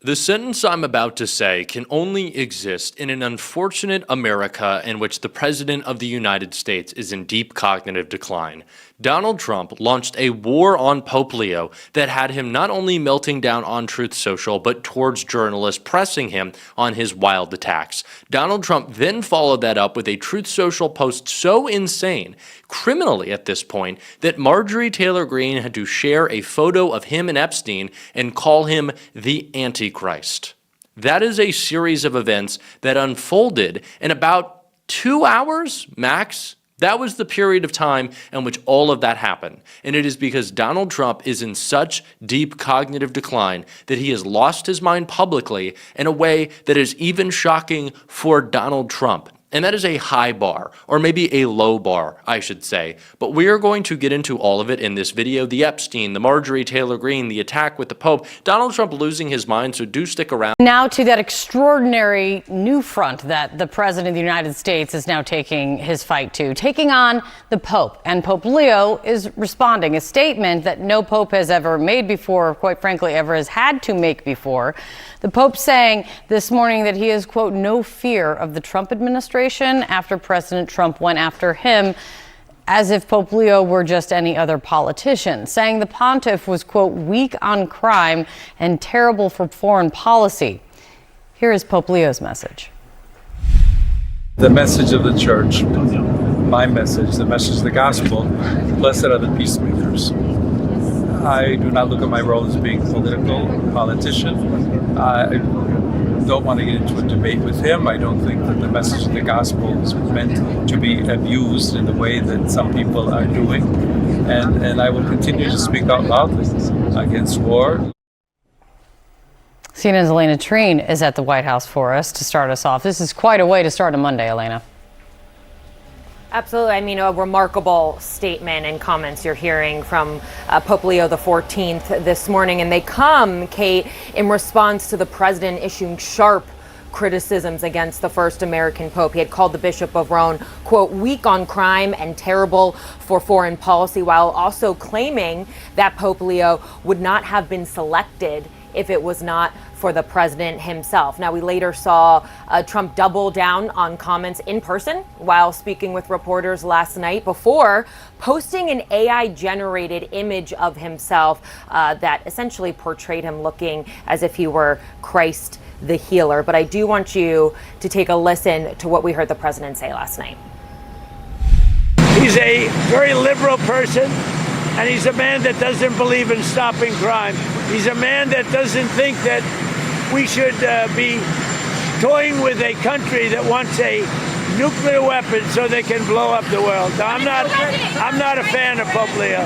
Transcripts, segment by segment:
The sentence I'm about to say can only exist in an unfortunate America in which the President of the United States is in deep cognitive decline. Donald Trump launched a war on Pope Leo that had him not only melting down on Truth Social, but towards journalists pressing him on his wild attacks. Donald Trump then followed that up with a Truth Social post so insane, criminally at this point, that Marjorie Taylor Greene had to share a photo of him and Epstein and call him the Antichrist. That is a series of events that unfolded in about 2 hours max. That was the period of time in which all of that happened. And it is because Donald Trump is in such deep cognitive decline that he has lost his mind publicly in a way that is even shocking for Donald Trump. And that is a high bar, or maybe a low bar, I should say. But we are going to get into all of it in this video. The Epstein, the Marjorie Taylor Greene, the attack with the Pope, Donald Trump losing his mind, so do stick around. Now to that extraordinary new front that the President of the United States is now taking his fight to, taking on the Pope. And Pope Leo is responding, a statement that no Pope has ever made before, or quite frankly, ever has had to make before. The Pope saying this morning that he has, quote, no fear of the Trump administration after President Trump went after him, as if Pope Leo were just any other politician, saying the pontiff was, quote, weak on crime and terrible for foreign policy. Here is Pope Leo's message. The message of the church, my message, the message of the gospel, blessed are the peacemakers. I do not look at my role as being politician. I don't want to get into a debate with him. I don't think that the message of the gospel is meant to be abused in the way that some people are doing. And I will continue to speak out loudly against war. CNN's Elena Treen is at the White House for us to start us off. This is quite a way to start a Monday, Elena. Absolutely. I mean, a remarkable statement and comments you're hearing from Pope Leo XIV this morning. And they come, Kate, in response to the president issuing sharp criticisms against the first American Pope. He had called the Bishop of Rome, quote, weak on crime and terrible for foreign policy, while also claiming that Pope Leo would not have been selected if it was not for the president himself. Now, we later saw Trump double down on comments in person while speaking with reporters last night before posting an AI-generated image of himself that essentially portrayed him looking as if he were Christ the healer. But I do want you to take a listen to what we heard the president say last night. He's a very liberal person, and he's a man that doesn't believe in stopping crime. He's a man that doesn't think that we should be toying with a country that wants a nuclear weapon so they can blow up the world. I'm not a fan of Pope Leo.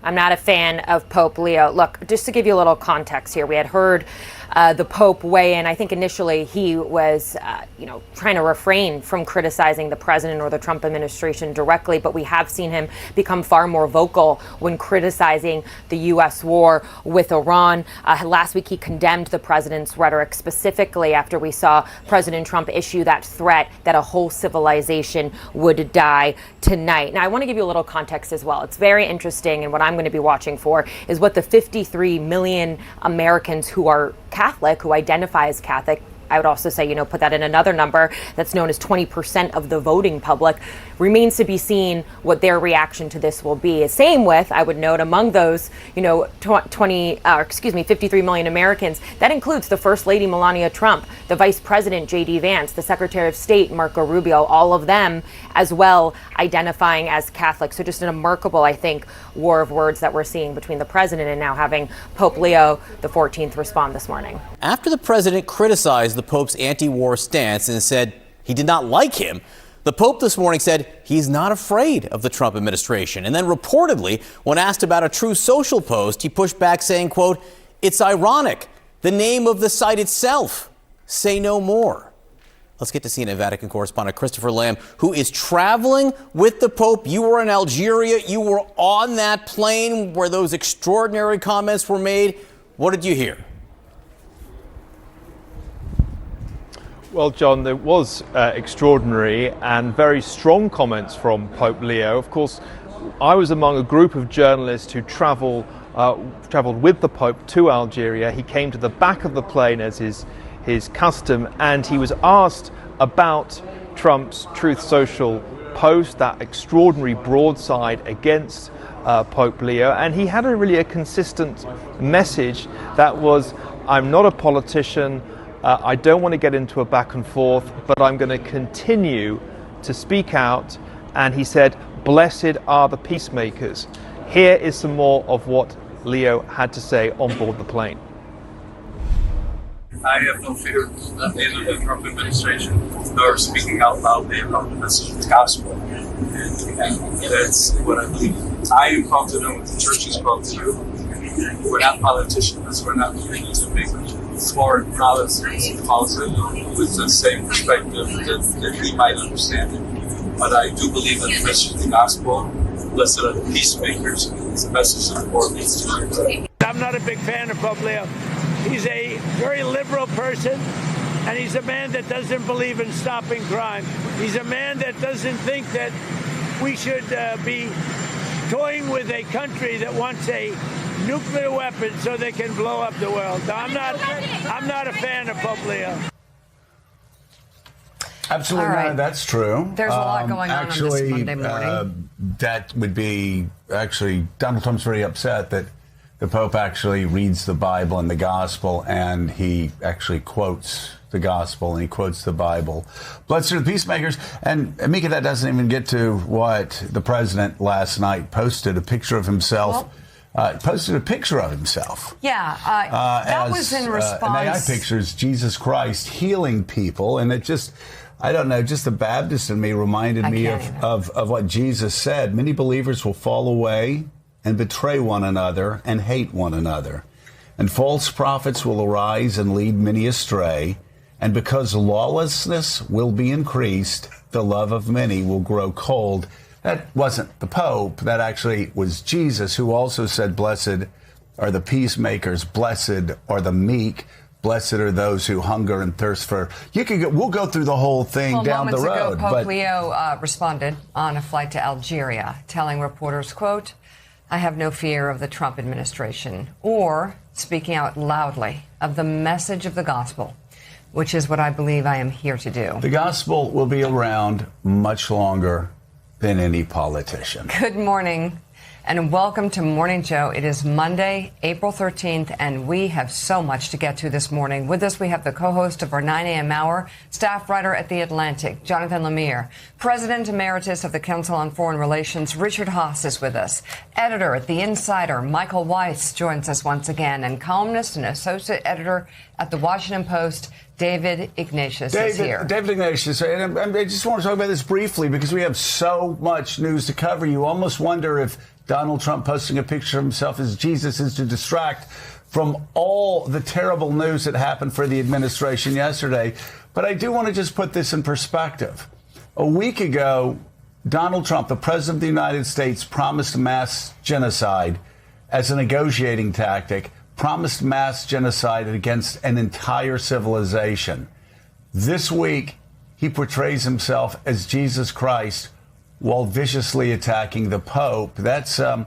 I'm not a fan of Pope Leo. Look, just to give you a little context here, we had heard the Pope weigh in. I think initially he was, trying to refrain from criticizing the president or the Trump administration directly, but we have seen him become far more vocal when criticizing the U.S. war with Iran. Last week, he condemned the president's rhetoric, specifically after we saw President Trump issue that threat that a whole civilization would die tonight. Now, I want to give you a little context as well. It's very interesting, and what I'm going to be watching for is what the 53 million Americans who are Catholic, who identify as Catholic, I would also say, put that in another number that's known as 20% of the voting public. Remains to be seen what their reaction to this will be. Same with, I would note, among those, 53 million Americans, that includes the First Lady Melania Trump, the Vice President J.D. Vance, the Secretary of State Marco Rubio, all of them as well identifying as Catholic. So just a remarkable, I think, war of words that we're seeing between the president and now having Pope Leo XIV respond this morning. After the president criticized the Pope's anti-war stance and said he did not like him, the Pope this morning said he's not afraid of the Trump administration. And then reportedly, when asked about a Truth Social post, he pushed back saying, quote, it's ironic. The name of the site itself, say no more. Let's get to CNN Vatican correspondent Christopher Lamb, who is traveling with the Pope. You were in Algeria. You were on that plane where those extraordinary comments were made. What did you hear? Well, John, there was extraordinary and very strong comments from Pope Leo. Of course, I was among a group of journalists who travel traveled with the Pope to Algeria. He came to the back of the plane as his custom, and he was asked about Trump's Truth Social post, that extraordinary broadside against Pope Leo, and he had a consistent message that was, I'm not a politician, I don't want to get into a back and forth, but I'm going to continue to speak out. And he said, blessed are the peacemakers. Here is some more of what Leo had to say on board the plane. I have no fear of neither the Trump administration nor speaking out loudly about the message of the gospel. And that's what I believe. I am called to know what the church is called to do. We're not politicians. We're not looking to make foreign policies with the same perspective that we might understand it. But I do believe in the message of the gospel. Blessed are the peacemakers. It's a message that the world needs to hear. I'm not a big fan of Pope Leo. He's a very liberal person, and he's a man that doesn't believe in stopping crime. He's a man that doesn't think that we should be toying with a country that wants a nuclear weapon so they can blow up the world. I'm not a fan of Pope Leo. Absolutely, All right. no, that's true. There's a lot going on this Monday morning. That would be Donald Trump's very upset that the Pope actually reads the Bible and the Gospel, and he actually quotes the Gospel and he quotes the Bible. Blessed are the peacemakers. And Mika, that doesn't even get to what the president last night posted a picture of himself. Posted a picture of himself. Yeah, that was in response. An AI picture is Jesus Christ healing people, and it just, I don't know, just the Baptist in me reminded me of what Jesus said. Many believers will fall away and betray one another and hate one another. And false prophets will arise and lead many astray. And because lawlessness will be increased, the love of many will grow cold. That wasn't the Pope. That actually was Jesus, who also said, blessed are the peacemakers, blessed are the meek, blessed are those who hunger and thirst for. We'll go through the whole thing down the road. Moments ago, Pope Leo responded on a flight to Algeria, telling reporters, quote, I have no fear of the Trump administration, or speaking out loudly of the message of the gospel, which is what I believe I am here to do. The gospel will be around much longer than any politician. Good morning and welcome to Morning Joe. It is Monday, April 13th, and we have so much to get to this morning. With us, we have the co-host of our 9 a.m. hour, staff writer at The Atlantic, Jonathan Lemire. President Emeritus of the Council on Foreign Relations, Richard Haass, is with us. Editor at The Insider, Michael Weiss, joins us once again. And columnist and associate editor at The Washington Post, David Ignatius is here. David Ignatius, and I just want to talk about this briefly because we have so much news to cover. You almost wonder if Donald Trump posting a picture of himself as Jesus is to distract from all the terrible news that happened for the administration yesterday. But I do want to just put this in perspective. A week ago, Donald Trump, the president of the United States, promised mass genocide as a negotiating tactic, promised mass genocide against an entire civilization. This week, he portrays himself as Jesus Christ while viciously attacking the Pope. That's a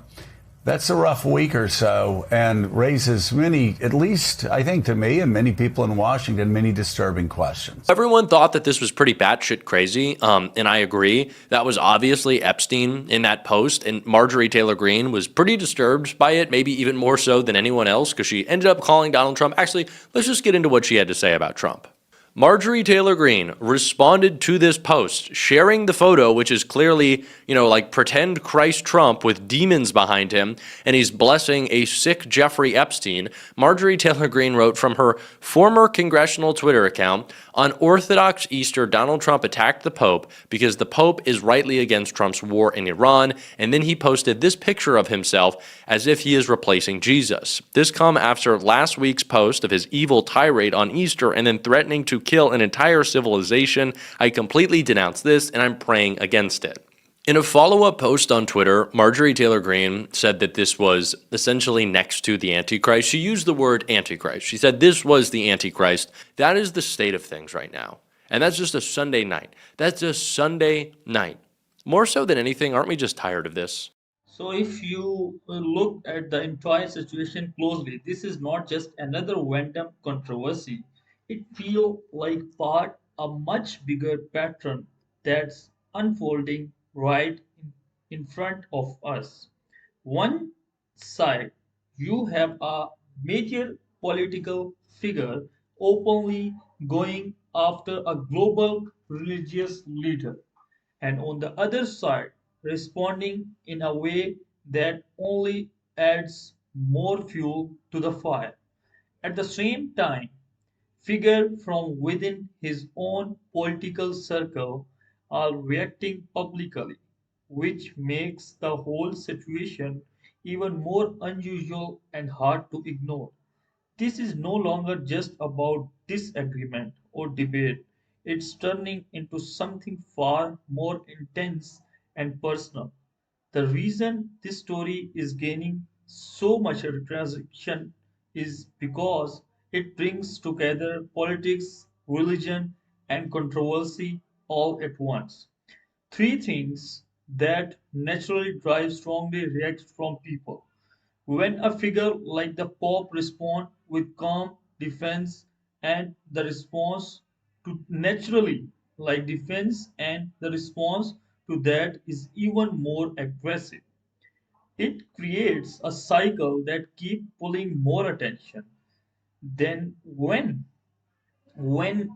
rough week or so, and raises many, at least I think to me and many people in Washington, many disturbing questions. Everyone thought that this was pretty batshit crazy, and I agree. That was obviously Epstein in that post, and Marjorie Taylor Greene was pretty disturbed by it, maybe even more so than anyone else, because she ended up calling Donald Trump. Actually, let's just get into what she had to say about Trump. Marjorie Taylor Greene responded to this post, sharing the photo, which is clearly, like pretend Christ Trump with demons behind him, and he's blessing a sick Jeffrey Epstein. Marjorie Taylor Greene wrote from her former congressional Twitter account, on Orthodox Easter, Donald Trump attacked the Pope because the Pope is rightly against Trump's war in Iran, and then he posted this picture of himself as if he is replacing Jesus. This come after last week's post of his evil tirade on Easter and then threatening to kill an entire civilization. I completely denounce this, and I'm praying against it. In a follow-up post on Twitter, Marjorie Taylor Greene said that this was essentially next to the Antichrist. She used the word Antichrist. She said this was the Antichrist. That is the state of things right now. And that's just a Sunday night. That's a Sunday night. More so than anything, aren't we just tired of this? So, if you look at the entire situation closely, this is not just another random controversy. It feels like part of a much bigger pattern that's unfolding right in front of us. One side, you have a major political figure openly going after a global religious leader, and on the other side, responding in a way that only adds more fuel to the fire. At the same time, figures from within his own political circle are reacting publicly, which makes the whole situation even more unusual and hard to ignore. This is no longer just about disagreement or debate, it's turning into something far more intense and personal. The reason this story is gaining so much attention is because it brings together politics, religion, and controversy all at once. Three things that naturally drive strongly reactions from people. When a figure like the Pope responds with calm defense and the response to naturally like defense and the response to that is even more aggressive, it creates a cycle that keeps pulling more attention. Then when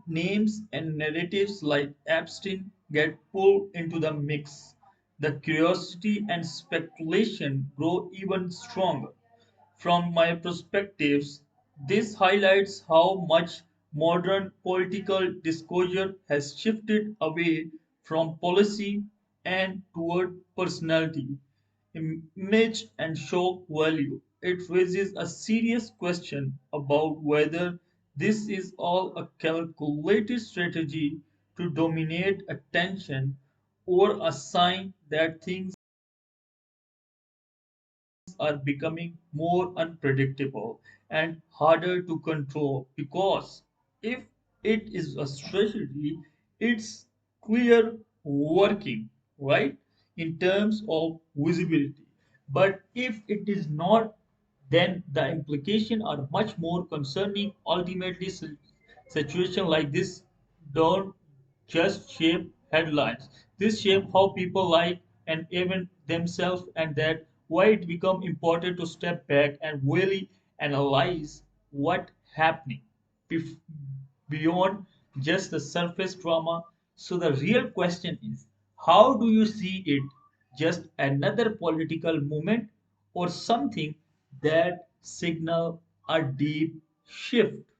names and narratives like Epstein get pulled into the mix, the curiosity and speculation grow even stronger. From my perspectives, this highlights how much modern political discourse has shifted away from policy and toward personality, image, and shock value. It raises a serious question about whether this is all a calculated strategy to dominate attention or a sign that things are becoming more unpredictable and harder to control, because if it is a strategy, it's clear working, right, in terms of visibility. But if it is not, then the implications are much more concerning. Ultimately, situation like this don't just shape headlines. This shape how people like and even themselves, and that why it become important to step back and really analyze what happening bef- beyond just the surface drama. So the real question is, how do you see it? Just another political movement or something that signal a deep shift?